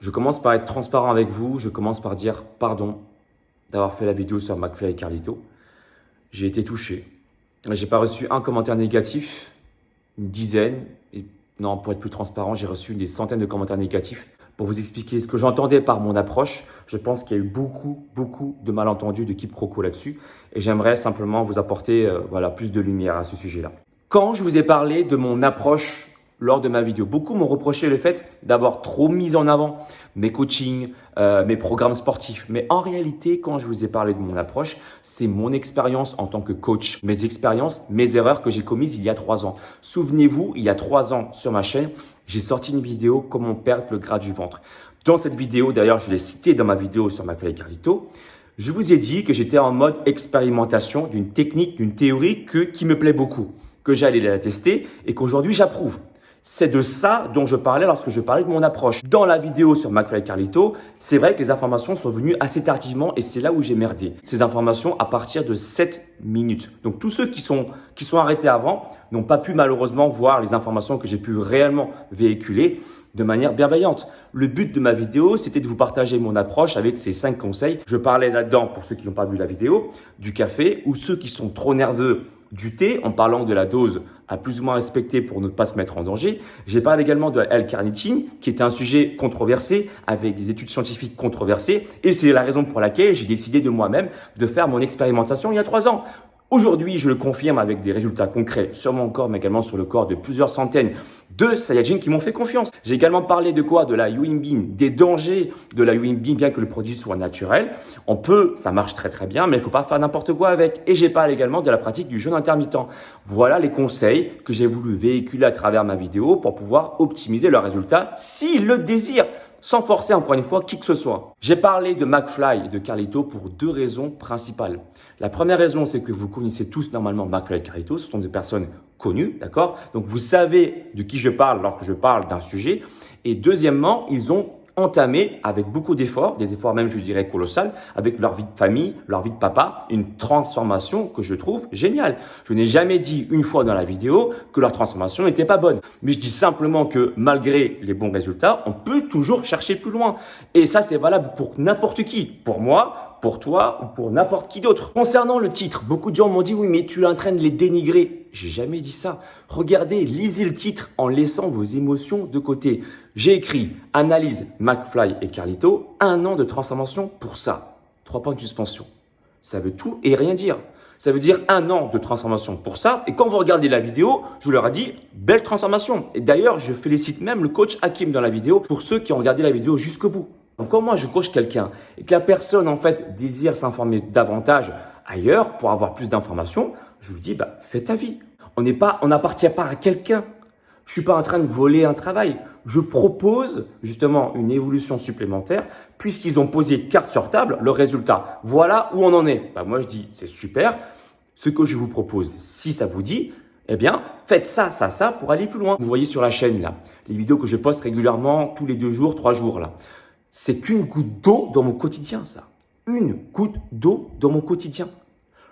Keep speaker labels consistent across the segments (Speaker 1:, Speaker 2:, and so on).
Speaker 1: Je commence par être transparent avec vous. Je commence par dire pardon d'avoir fait la vidéo sur McFly et Carlito. J'ai été touché. J'ai pas reçu un commentaire négatif, une dizaine. Et non, pour être plus transparent, j'ai reçu des centaines de commentaires négatifs. Pour vous expliquer ce que j'entendais par mon approche, je pense qu'il y a eu beaucoup de malentendus, de quiproquos là-dessus. Et j'aimerais simplement vous apporter plus de lumière à ce sujet-là. Quand je vous ai parlé de mon approche lors de ma vidéo, beaucoup m'ont reproché le fait d'avoir trop mis en avant mes coachings, mes programmes sportifs. Mais en réalité, quand je vous ai parlé de mon approche, c'est mon expérience en tant que coach, mes expériences, mes erreurs que j'ai commises il y a 3 ans. Souvenez-vous, il y a 3 ans sur ma chaîne, j'ai sorti une vidéo « Comment perdre le gras du ventre ». Dans cette vidéo, d'ailleurs, je l'ai cité dans ma vidéo sur McFly et Carlito, je vous ai dit que j'étais en mode expérimentation d'une technique, d'une théorie qui me plaît beaucoup, que j'allais la tester et qu'aujourd'hui j'approuve. C'est de ça dont je parlais lorsque je parlais de mon approche. Dans la vidéo sur McFly et Carlito, c'est vrai que les informations sont venues assez tardivement et c'est là où j'ai merdé. Ces informations à partir de 7 minutes. Donc tous ceux qui sont arrêtés avant n'ont pas pu malheureusement voir les informations que j'ai pu réellement véhiculer de manière bienveillante. Le but de ma vidéo, c'était de vous partager mon approche avec ces 5 conseils. Je parlais là-dedans, pour ceux qui n'ont pas vu la vidéo, du café ou ceux qui sont trop nerveux, du thé, en parlant de la dose à plus ou moins respecter pour ne pas se mettre en danger. J'ai parlé également de L-carnitine, qui est un sujet controversé, avec des études scientifiques controversées. Et c'est la raison pour laquelle j'ai décidé de moi-même de faire mon expérimentation il y a 3 ans. Aujourd'hui, je le confirme avec des résultats concrets sur mon corps, mais également sur le corps de plusieurs centaines de Saiyajins qui m'ont fait confiance. J'ai également parlé de quoi? De la Yuin-Bin, des dangers de la Yuin-Bin, bien que le produit soit naturel. Ça marche très bien, mais il ne faut pas faire n'importe quoi avec. Et j'ai parlé également de la pratique du jeûne intermittent. Voilà les conseils que j'ai voulu véhiculer à travers ma vidéo pour pouvoir optimiser leurs résultats s'ils le désirent, sans forcer encore une fois qui que ce soit. J'ai parlé de McFly et de Carlito pour 2 raisons principales. La première raison, c'est que vous connaissez tous normalement McFly et Carlito, ce sont des personnes connues, d'accord? Donc vous savez de qui je parle lorsque je parle d'un sujet. Et deuxièmement, ils ont entamé avec beaucoup d'efforts, des efforts même je dirais colossales, avec leur vie de famille, leur vie de papa, une transformation que je trouve géniale. Je n'ai jamais dit une fois dans la vidéo que leur transformation n'était pas bonne, mais je dis simplement que malgré les bons résultats, on peut toujours chercher plus loin. Et ça c'est valable pour n'importe qui, pour moi, pour toi ou pour n'importe qui d'autre. Concernant le titre, beaucoup de gens m'ont dit oui mais tu es en train de les dénigrer. J'ai jamais dit ça. Regardez, lisez le titre en laissant vos émotions de côté. J'ai écrit « Analyse McFly et Carlito, 1 an de transformation pour ça ». 3 points de suspension. Ça veut tout et rien dire. Ça veut dire 1 an de transformation pour ça. Et quand vous regardez la vidéo, je vous leur ai dit « Belle transformation ». Et d'ailleurs, je félicite même le coach Hakim dans la vidéo pour ceux qui ont regardé la vidéo jusqu'au bout. Donc quand moi je coach quelqu'un et que la personne en fait désire s'informer davantage ailleurs pour avoir plus d'informations, je lui dis fais ta vie. On n'appartient pas à quelqu'un. Je suis pas en train de voler un travail. Je propose justement une évolution supplémentaire puisqu'ils ont posé carte sur table le résultat. Voilà où on en est. Moi je dis c'est super. Ce que je vous propose, si ça vous dit, eh bien faites ça pour aller plus loin. Vous voyez sur la chaîne là, les vidéos que je poste régulièrement tous les 2 jours, 3 jours là. C'est qu'une goutte d'eau dans mon quotidien, ça. Une goutte d'eau dans mon quotidien.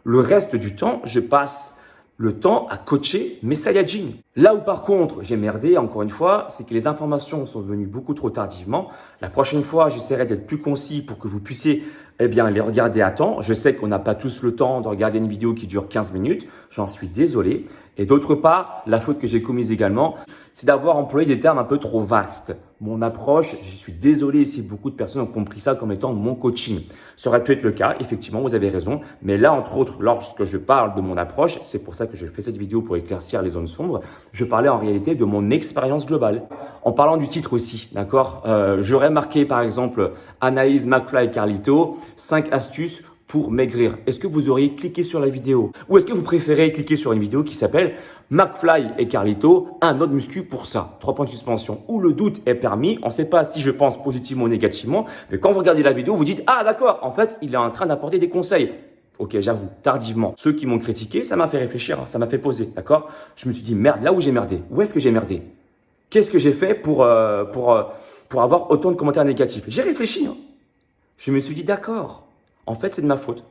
Speaker 1: Le reste du temps, je passe le temps à coacher mes Saiyajins. Là où par contre, j'ai merdé, encore une fois, c'est que les informations sont venues beaucoup trop tardivement. La prochaine fois, j'essaierai d'être plus concis pour que vous puissiez les regarder à temps. Je sais qu'on n'a pas tous le temps de regarder une vidéo qui dure 15 minutes. J'en suis désolé. Et d'autre part, la faute que j'ai commise également, c'est d'avoir employé des termes un peu trop vastes. Mon approche, je suis désolé si beaucoup de personnes ont compris ça comme étant mon coaching. Ça aurait pu être le cas, effectivement, vous avez raison. Mais là, entre autres, lorsque je parle de mon approche, c'est pour ça que je fais cette vidéo pour éclaircir les zones sombres, je parlais en réalité de mon expérience globale. En parlant du titre aussi, d'accord, j'aurais marqué par exemple « Analyse McFly et Carlito, 5 astuces pour maigrir ». Est-ce que vous auriez cliqué sur la vidéo? Ou est-ce que vous préférez cliquer sur une vidéo qui s'appelle « McFly et Carlito, un autre muscu pour ça ». 3 points de suspension. Où le doute est permis. On ne sait pas si je pense positivement ou négativement. Mais quand vous regardez la vidéo, vous dites « Ah d'accord, en fait, il est en train d'apporter des conseils ». Ok, j'avoue, tardivement. Ceux qui m'ont critiqué, ça m'a fait réfléchir, ça m'a fait poser, d'accord? Je me suis dit, merde, là où j'ai merdé, où est-ce que j'ai merdé? Qu'est-ce que j'ai fait pour avoir autant de commentaires négatifs? J'ai réfléchi, hein. Je me suis dit, d'accord, en fait, c'est de ma faute.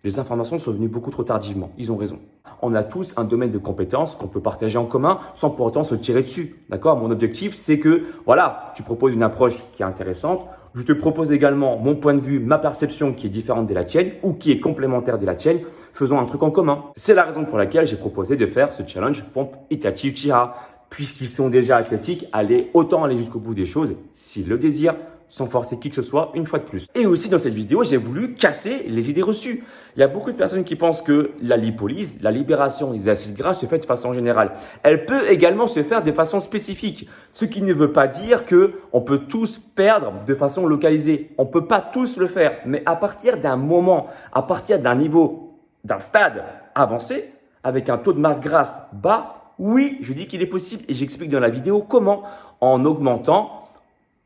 Speaker 1: Les informations sont venues beaucoup trop tardivement. Ils ont raison. On a tous un domaine de compétences qu'on peut partager en commun sans pour autant se tirer dessus. D'accord? Mon objectif, c'est que, voilà, tu proposes une approche qui est intéressante. Je te propose également mon point de vue, ma perception qui est différente de la tienne ou qui est complémentaire de la tienne. Faisons un truc en commun. C'est la raison pour laquelle j'ai proposé de faire ce challenge pompe Hitachi Uchiha. Puisqu'ils sont déjà athlétiques, autant aller jusqu'au bout des choses s'ils le désirent, sans forcer qui que ce soit une fois de plus. Et aussi dans cette vidéo, j'ai voulu casser les idées reçues. Il y a beaucoup de personnes qui pensent que la lipolyse, la libération des acides gras se fait de façon générale. Elle peut également se faire de façon spécifique. Ce qui ne veut pas dire que on peut tous perdre de façon localisée. On peut pas tous le faire. Mais à partir d'un moment, à partir d'un niveau, d'un stade avancé, avec un taux de masse grasse bas, oui, je dis qu'il est possible et j'explique dans la vidéo comment, en augmentant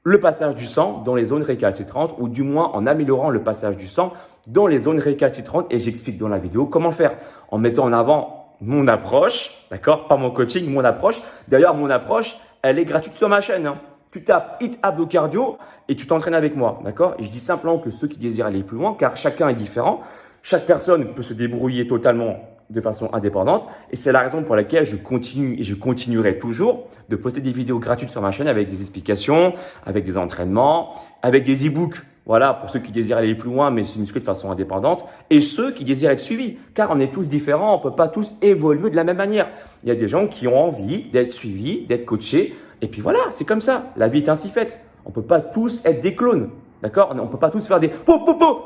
Speaker 1: le passage du sang dans les zones récalcitrantes ou du moins en améliorant le passage du sang dans les zones récalcitrantes et j'explique dans la vidéo comment faire en mettant en avant mon approche, d'accord, pas mon coaching, mon approche. D'ailleurs, mon approche, elle est gratuite sur ma chaîne. Tu tapes HIIT Abdo Cardio et tu t'entraînes avec moi, d'accord? Et je dis simplement que ceux qui désirent aller plus loin, car chacun est différent, chaque personne peut se débrouiller totalement de façon indépendante et c'est la raison pour laquelle je continue et je continuerai toujours de poster des vidéos gratuites sur ma chaîne avec des explications, avec des entraînements, avec des e-books. Voilà, pour ceux qui désirent aller plus loin mais se muscler de façon indépendante et ceux qui désirent être suivis car on est tous différents, on peut pas tous évoluer de la même manière. Il y a des gens qui ont envie d'être suivis, d'être coachés et puis voilà, c'est comme ça, la vie est ainsi faite. On peut pas tous être des clones. D'accord? On ne peut pas tous faire des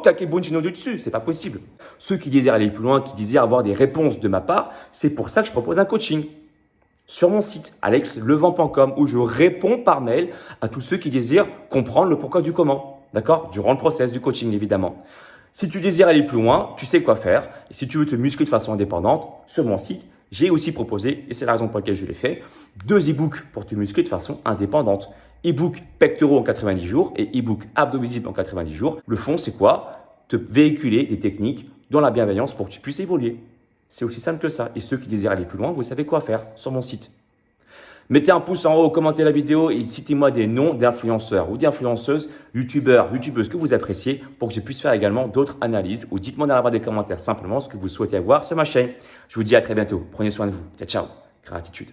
Speaker 1: kakebunchino dessus, c'est pas possible. Ceux qui désirent aller plus loin, qui désirent avoir des réponses de ma part, c'est pour ça que je propose un coaching sur mon site alexlevent.com où je réponds par mail à tous ceux qui désirent comprendre le pourquoi du comment. D'accord? Durant le process du coaching évidemment. Si tu désires aller plus loin, tu sais quoi faire. Et si tu veux te muscler de façon indépendante, sur mon site, j'ai aussi proposé, et c'est la raison pour laquelle je l'ai fait, 2 e-books pour te muscler de façon indépendante. E-book pectoraux en 90 jours et e-book abdos visibles en 90 jours. Le fond, c'est quoi? Te véhiculer des techniques dans la bienveillance pour que tu puisses évoluer. C'est aussi simple que ça. Et ceux qui désirent aller plus loin, vous savez quoi faire sur mon site. Mettez un pouce en haut, commentez la vidéo et citez-moi des noms d'influenceurs ou d'influenceuses, youtubeuses que vous appréciez pour que je puisse faire également d'autres analyses ou dites-moi dans la barre des commentaires simplement ce que vous souhaitez avoir sur ma chaîne. Je vous dis à très bientôt. Prenez soin de vous. Ciao, ciao. Gratitude.